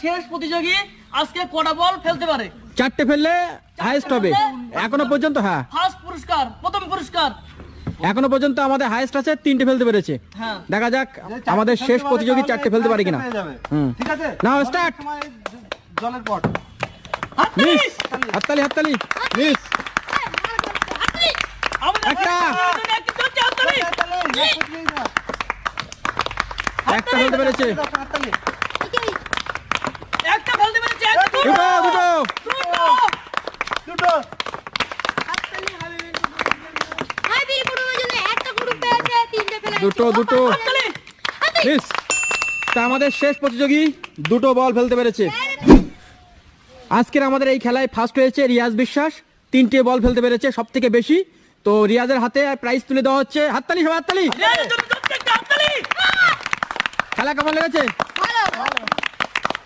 শেষ প্রতিযোগী আজকে কটা বল ফেলতে পারে। 4টে ফেললে হাইয়েস্ট হবে এখনো পর্যন্ত। হ্যাঁ, ফার্স্ট পুরস্কার, প্রথম পুরস্কার। এখনো পর্যন্ত আমাদের হাইয়েস্ট আছে 3টে ফেলতে পেরেছে। হ্যাঁ, দেখা যাক আমাদের শেষ প্রতিযোগী 4টে ফেলতে পারে কিনা। ঠিক আছে, নাও স্টার্ট। জলের পট মিস, হাততালি হাততালি, মিস। একটা একটা ফেলতে পেরেছে, একটা ফেলতে পেরেছে। দুটো দুটো দুটো দুটো দুটো মিস। তা আমাদের শেষ প্রতিযোগী দুটো বল ফেলতে পেরেছে। আজকের আমাদের এই খেলায় ফার্স্ট হয়েছে রিয়াজ বিশ্বাস, 3টে বল ফেলতে পেরেছে, সব থেকে বেশি। তো রিয়াজের হাতে প্রাইজ তুলে দেওয়া হচ্ছে। হাততালি সবাই, হাততালি। খেলা কেমন লেগেছে?